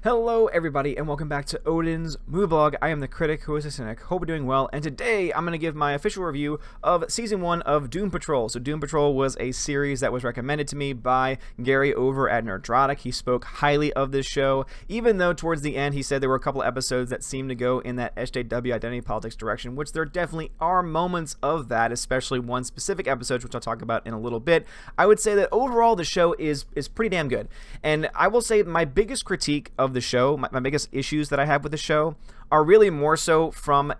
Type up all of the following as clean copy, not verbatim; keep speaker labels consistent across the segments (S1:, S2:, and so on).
S1: Hello everybody and welcome back to Odin's Movie Blog. I am the critic who is a cynic. Hope you're doing well, and today I'm going to give my official review of Season 1 of Doom Patrol. So Doom Patrol was a series that was recommended to me by Gary over at Nerdrotic. He spoke highly of this show, even though towards the end he said there were a couple episodes that seemed to go in that SJW identity politics direction, which there definitely are moments of that, especially one specific episode, which I'll talk about in a little bit. I would say that overall the show is pretty damn good, and I will say my biggest critique of the show, my biggest issues that I have with the show are really more so from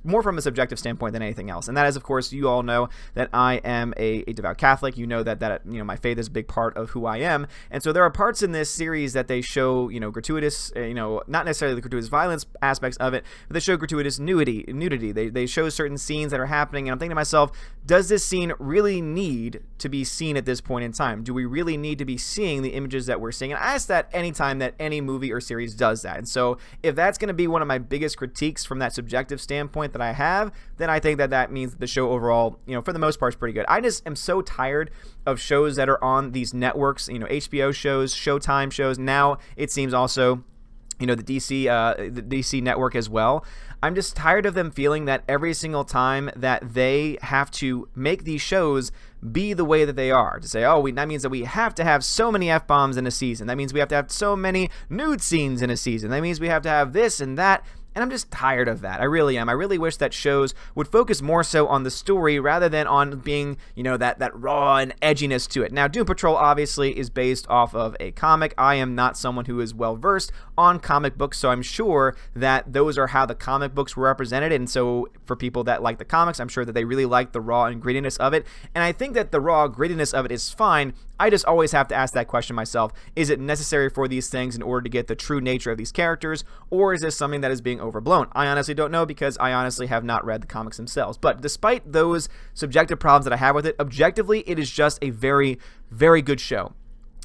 S1: more from a subjective standpoint than anything else. And that is, of course, you all know that I am a devout Catholic. You know that my faith is a big part of who I am. And so there are parts in this series that they show, gratuitous, not necessarily the gratuitous violence aspects of it, but they show gratuitous nudity. They show certain scenes that are happening, and I'm thinking to myself, does this scene really need to be seen at this point in time? Do we really need to be seeing the images that we're seeing? And I ask that anytime that any movie or series does that. And so if that's going to be one of my biggest critiques from that subjective standpoint that I have, then I think that means that the show overall, for the most part, is pretty good. I just am so tired of shows that are on these networks, HBO shows, Showtime shows. Now it seems also the DC network as well. I'm just tired of them feeling that every single time that they have to make these shows be the way that they are. To say, that means that we have to have so many F-bombs in a season. That means we have to have so many nude scenes in a season. That means we have to have this and that. And I'm just tired of that. I really am. I really wish that shows would focus more so on the story rather than on being, that raw and edginess to it. Now, Doom Patrol obviously is based off of a comic. I am not someone who is well versed on comic books, so I'm sure that those are how the comic books were represented. And so for people that like the comics, I'm sure that they really like the raw and grittiness of it. And I think that the raw grittiness of it is fine. I just always have to ask that question myself. Is it necessary for these things in order to get the true nature of these characters, or is this something that is being overblown? I honestly don't know, because I honestly have not read the comics themselves. But despite those subjective problems that I have with it, objectively, it is just a very, very good show.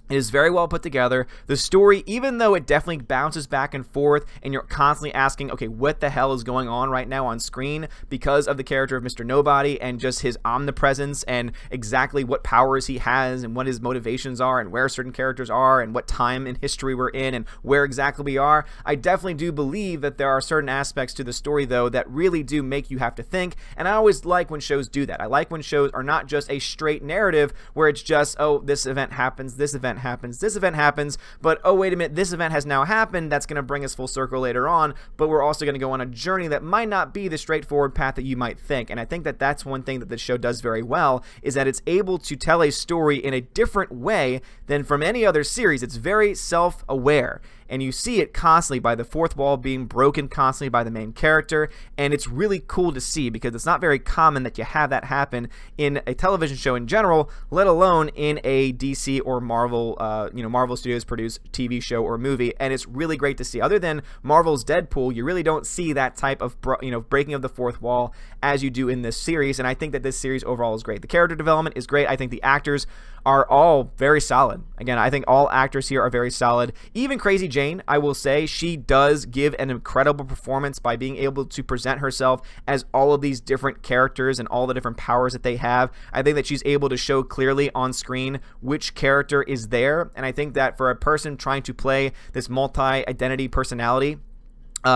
S1: It is very well put together. The story, even though it definitely bounces back and forth and you're constantly asking, okay, what the hell is going on right now on screen because of the character of Mr. Nobody and just his omnipresence and exactly what powers he has and what his motivations are and where certain characters are and what time in history we're in and where exactly we are. I definitely do believe that there are certain aspects to the story, though, that really do make you have to think, and I always like when shows do that. I like when shows are not just a straight narrative where it's just, this event happens, this event happens, but wait a minute, this event has now happened, that's going to bring us full circle later on, but we're also going to go on a journey that might not be the straightforward path that you might think. And I think that that's one thing that the show does very well, is that it's able to tell a story in a different way than from any other series. It's very self-aware, and you see it constantly by the fourth wall being broken constantly by the main character, and it's really cool to see because it's not very common that you have that happen in a television show in general, let alone in a DC or Marvel Studios produced TV show or movie. And it's really great to see. Other than Marvel's Deadpool, you really don't see that type of breaking of the fourth wall as you do in this series, and I think that this series overall is great. The character development is great. I think the actors are all very solid. Again, I think all actors here are very solid. Even Crazy Jane, I will say, she does give an incredible performance by being able to present herself as all of these different characters and all the different powers that they have. I think that she's able to show clearly on screen which character is there, and I think that for a person trying to play this multi-identity personality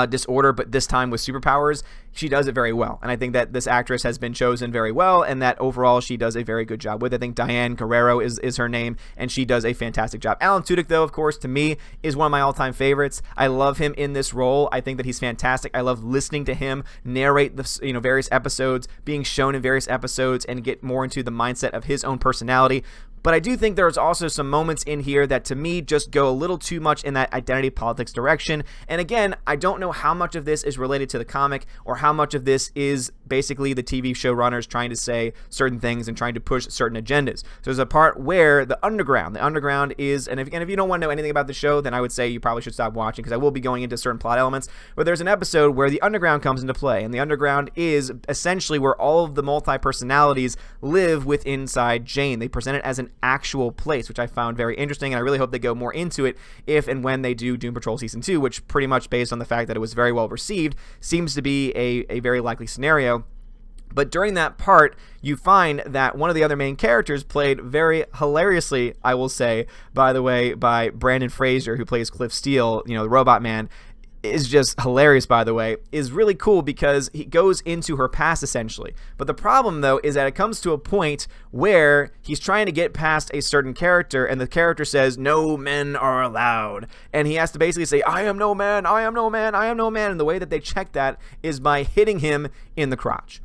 S1: disorder, but this time with superpowers, she does it very well. And I think that this actress has been chosen very well, and that overall she does a very good job with it. I think Diane Guerrero is her name, and she does a fantastic job. Alan Tudyk, though, of course, to me, is one of my all-time favorites. I love him in this role. I think that he's fantastic. I love listening to him narrate the various episodes, being shown in various episodes, and get more into the mindset of his own personality. But I do think there's also some moments in here that to me just go a little too much in that identity politics direction. And again, I don't know how much of this is related to the comic or how much of this is basically the TV showrunners trying to say certain things and trying to push certain agendas. So there's a part where the underground is, and if you don't want to know anything about the show, then I would say you probably should stop watching, because I will be going into certain plot elements. But there's an episode where the underground comes into play, and the underground is essentially where all of the multi-personalities live within inside Jane. They present it as an actual place, which I found very interesting, and I really hope they go more into it if and when they do Doom Patrol Season 2, which pretty much based on the fact that it was very well received, seems to be a very likely scenario. But during that part, you find that one of the other main characters, played very hilariously, I will say, by the way, by Brandon Fraser, who plays Cliff Steele, the Robot Man, is just hilarious, by the way, is really cool because he goes into her past, essentially. But the problem, though, is that it comes to a point where he's trying to get past a certain character, and the character says, "No men are allowed." And he has to basically say, "I am no man, I am no man, I am no man." And the way that they check that is by hitting him in the crotch,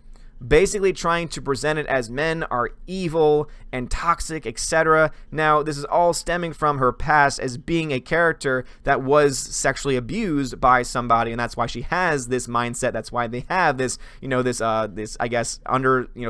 S1: basically trying to present it as men are evil and toxic, etc. Now, this is all stemming from her past as being a character that was sexually abused by somebody, and that's why she has this mindset. That's why they have this, this I guess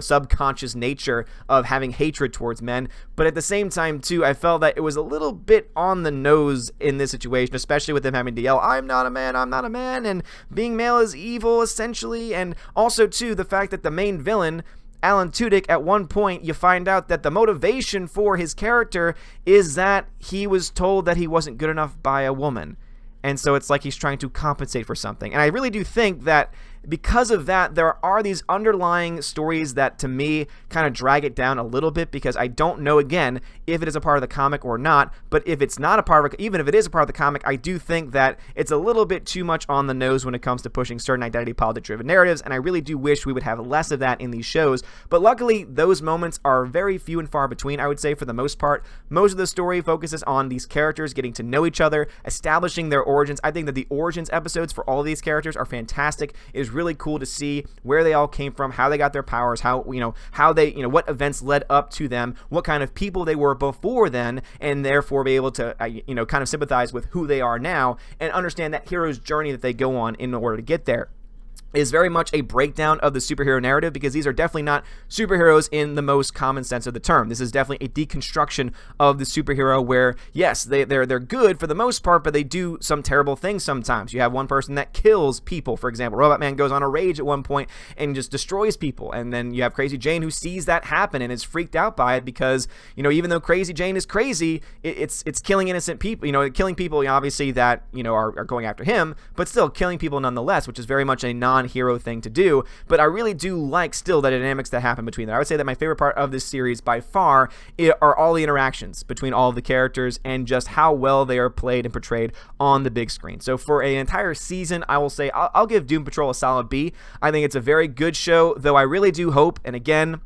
S1: subconscious nature of having hatred towards men. But at the same time, too, I felt that it was a little bit on the nose in this situation, especially with them having to yell, "I'm not a man, I'm not a man," and being male is evil, essentially. And also, too, the fact that the main villain, Alan Tudyk, at one point you find out that the motivation for his character is that he was told that he wasn't good enough by a woman, and so it's like he's trying to compensate for something. And I really do think that because of that, there are these underlying stories that, to me, kind of drag it down a little bit, because I don't know, again, if it is a part of the comic or not. But if it's not a part of it, even if it is a part of the comic, I do think that it's a little bit too much on the nose when it comes to pushing certain identity politic-driven narratives, and I really do wish we would have less of that in these shows. But luckily, those moments are very few and far between, I would say, for the most part. Most of the story focuses on these characters getting to know each other, establishing their origins. I think that the origins episodes for all of these characters are fantastic. It is really cool to see where they all came from, how they got their powers, how they what events led up to them, what kind of people they were before then, and therefore be able to kind of sympathize with who they are now and understand that hero's journey that they go on in order to get there. Is very much a breakdown of the superhero narrative, because these are definitely not superheroes in the most common sense of the term. This is definitely a deconstruction of the superhero where, yes, they're good for the most part, but they do some terrible things sometimes. You have one person that kills people, for example. Robot Man goes on a rage at one point and just destroys people, and then you have Crazy Jane who sees that happen and is freaked out by it because, even though Crazy Jane is crazy, it's killing innocent people, killing people, obviously, that, are going after him, but still killing people nonetheless, which is very much a non-hero thing to do. But I really do like still the dynamics that happen between them. I would say that my favorite part of this series by far are all the interactions between all of the characters and just how well they are played and portrayed on the big screen. So for an entire season, I will say I'll give Doom Patrol a solid B. I think it's a very good show, though I really do hope, and again,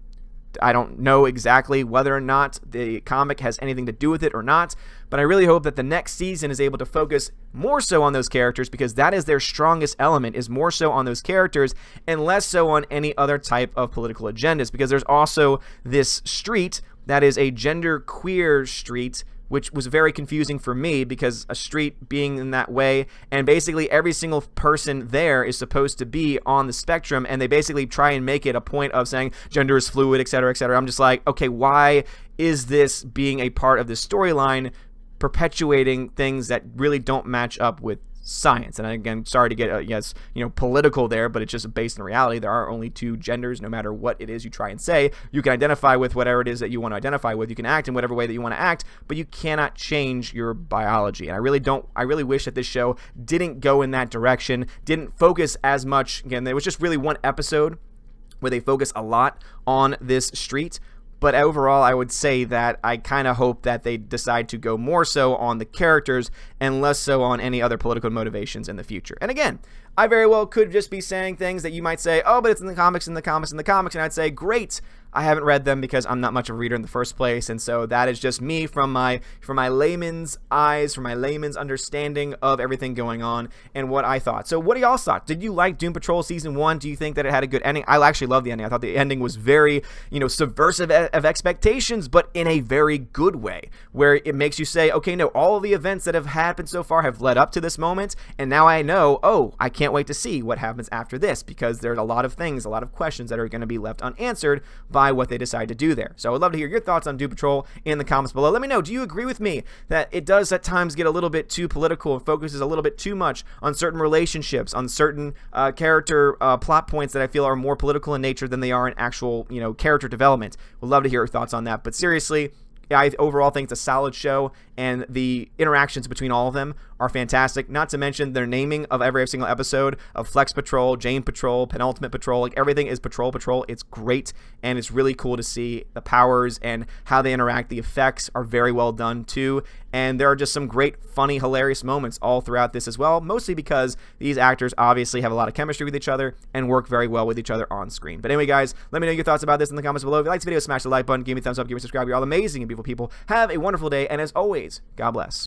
S1: I don't know exactly whether or not the comic has anything to do with it or not, but I really hope that the next season is able to focus more so on those characters, because that is their strongest element, is more so on those characters and less so on any other type of political agendas, because there's also this street that is a gender queer street, which was very confusing for me, because a street being in that way, and basically every single person there is supposed to be on the spectrum, and they basically try and make it a point of saying gender is fluid, etc., etc. I'm just like, okay, why is this being a part of this storyline, perpetuating things that really don't match up with science? And again, sorry to get political there, but it's just based in reality. There are only two genders. No matter what it is you try and say, you can identify with whatever it is that you want to identify with. You can act in whatever way that you want to act, but you cannot change your biology. And I really wish that this show didn't go in that direction, didn't focus as much. Again, there was just really one episode where they focus a lot on this street. But overall, I would say that I kind of hope that they decide to go more so on the characters and less so on any other political motivations in the future. And again, I very well could just be saying things that you might say, oh, but it's in the comics, and I'd say, great, I haven't read them because I'm not much of a reader in the first place, and so that is just me from my layman's eyes, from my layman's understanding of everything going on and what I thought. So what do y'all thought? Did you like Doom Patrol Season 1? Do you think that it had a good ending? I actually love the ending. I thought the ending was very, subversive of expectations, but in a very good way, where it makes you say, okay, no, all of the events that have happened so far have led up to this moment, and now I know, I can't wait to see what happens after this, because there's a lot of things, a lot of questions that are going to be left unanswered by what they decide to do there. So I would love to hear your thoughts on Doom Patrol in the comments below. Let me know, do you agree with me that it does at times get a little bit too political and focuses a little bit too much on certain relationships, on certain character plot points that I feel are more political in nature than they are in actual, character development? Would love to hear your thoughts on that. But seriously, I overall think it's a solid show, and the interactions between all of them are fantastic. Not to mention their naming of every single episode of Flex Patrol, Jane Patrol, Penultimate Patrol. Like, everything is Patrol. It's great, and it's really cool to see the powers and how they interact. The effects are very well done too, and there are just some great, funny, hilarious moments all throughout this as well, mostly because these actors obviously have a lot of chemistry with each other and work very well with each other on screen. But anyway, guys, let me know your thoughts about this in the comments below. If you liked the video, smash the like button, give me a thumbs up, give me a subscribe. You're all amazing and beautiful people. Have a wonderful day, and as always, God bless.